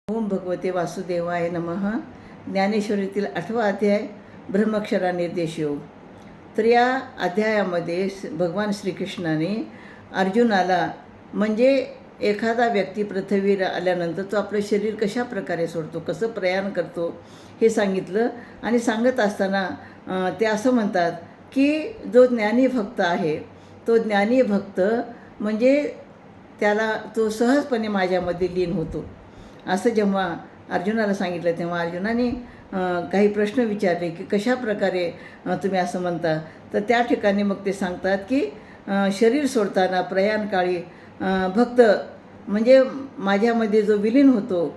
ओम भगवते वासुदेवाय नमः. ज्ञानेश्वरीतील 8वा अध्याय ब्रह्मक्षरा निर्देश योग. तर या अध्यायामध्ये भगवान श्रीकृष्णाने अर्जुनाला म्हणजे एखादा व्यक्ती पृथ्वीवर आल्यानंतर तो आपलं शरीर कशा प्रकारे सोडतो, कसं प्रयाण करतो हे सांगितलं. आणि सांगत असताना ते असं म्हणतात की जो ज्ञानी भक्त आहे तो ज्ञानी भक्त म्हणजे त्याला तो सहजपणे माझ्यामध्ये लीन होतो. असं जेव्हा अर्जुनाला सांगितलं तेव्हा अर्जुनाने काही प्रश्न विचारले की कशा प्रकारे तुम्ही असं म्हणता. तर त्या ठिकाणी मग ते सांगतात की शरीर सोडताना प्रयाणकाळी भक्त म्हणजे माझ्यामध्ये जो विलीन होतो.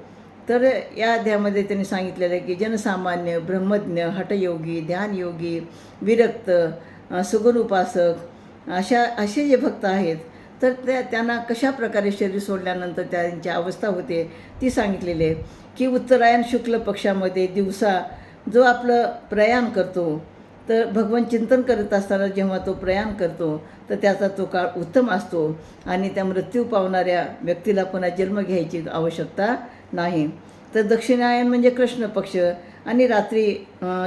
तर या अध्यायामध्ये त्यांनी सांगितलेलं आहे की जनसामान्य, ब्रह्मज्ञ, हठयोगी, ध्यानयोगी, विरक्त, सुगुण उपासक असे जे भक्त आहेत तर त्यांना कशा प्रकारे शरीर सोडल्यानंतर त्यांची अवस्था होते ती सांगितलेली आहे. की उत्तरायण शुक्ल पक्षामध्ये दिवसा जो आपलं प्रयाण करतो तर भगवान चिंतन करत असताना जेव्हा तो प्रयाण करतो तर त्याचा तो काळ उत्तम असतो आणि त्या मृत्यू पावणाऱ्या व्यक्तीला पुन्हा जन्म घ्यायची आवश्यकता नाही. तर दक्षिणायन म्हणजे कृष्ण पक्ष आणि रात्री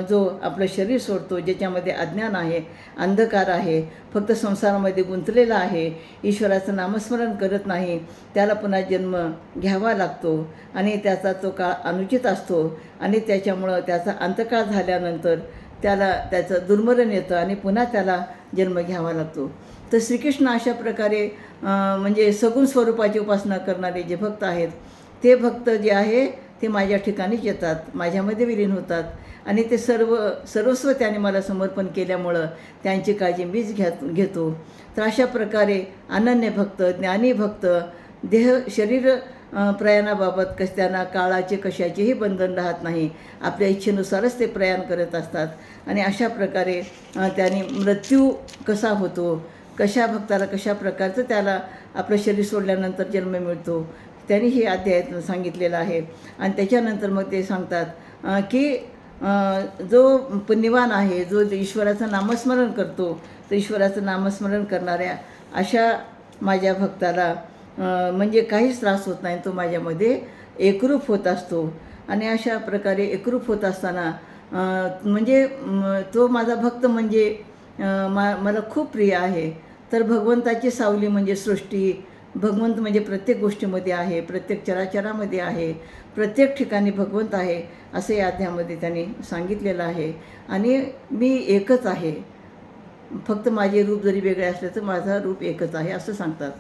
जो आपलं शरीर सोडतो ज्याच्यामध्ये अज्ञान आहे, अंधकार आहे, फक्त संसारामध्ये गुंतलेला आहे, ईश्वराचं नामस्मरण करत नाही, त्याला पुन्हा जन्म घ्यावा लागतो आणि त्याचा तो काळ अनुचित असतो आणि त्याच्यामुळं त्याचा अंतकाळ झाल्यानंतर त्याला त्याचं दुर्मरण येतं आणि पुन्हा त्याला जन्म घ्यावा लागतो. तर श्रीकृष्ण अशा प्रकारे म्हणजे सगुण स्वरूपाची उपासना करणारे जे भक्त आहेत ते भक्त जे आहे ते माझ्या ठिकाणीच येतात, माझ्यामध्ये विलीन होतात आणि ते सर्वस्व त्याने मला समर्पण केल्यामुळं त्यांची काळजी मीच घेतो. तर अशा प्रकारे अनन्य भक्त, ज्ञानी भक्त देह शरीर प्रयाणाबाबत त्यांना काळाचे कशाचेही बंधन राहत नाही, आपल्या इच्छेनुसारच ते प्रयाण करत असतात. आणि अशा प्रकारे त्याने मृत्यू कसा होतो, कशा भक्ताला कशा प्रकारचं त्याला आपलं शरीर सोडल्यानंतर जन्म मिळतो त्यांनी हे अध्यायात सांगितलेलं आहे. आणि त्याच्यानंतर मग ते सांगतात की जो पुण्यवान आहे, जो ईश्वराचं नामस्मरण करतो, तर ईश्वराचं नामस्मरण करणाऱ्या अशा माझ्या भक्ताला म्हणजे काहीच त्रास होत नाही, तो माझ्यामध्ये एकरूप होत असतो. आणि अशा प्रकारे एकरूप होत असताना म्हणजे तो माझा भक्त म्हणजे मला खूप प्रिय आहे. तर भगवंताची सावली म्हणजे सृष्टी, भगवंत म्हणजे प्रत्येक गोष्टीमध्ये आहे, प्रत्येक चराचरामध्ये आहे, प्रत्येक ठिकाणी भगवंत आहे असं या अध्यायामध्ये त्यांनी सांगितलेलं आहे. आणि मी एकच आहे, फक्त माझे रूप जरी वेगळे असले तर माझं रूप एकच आहे असं सांगतात.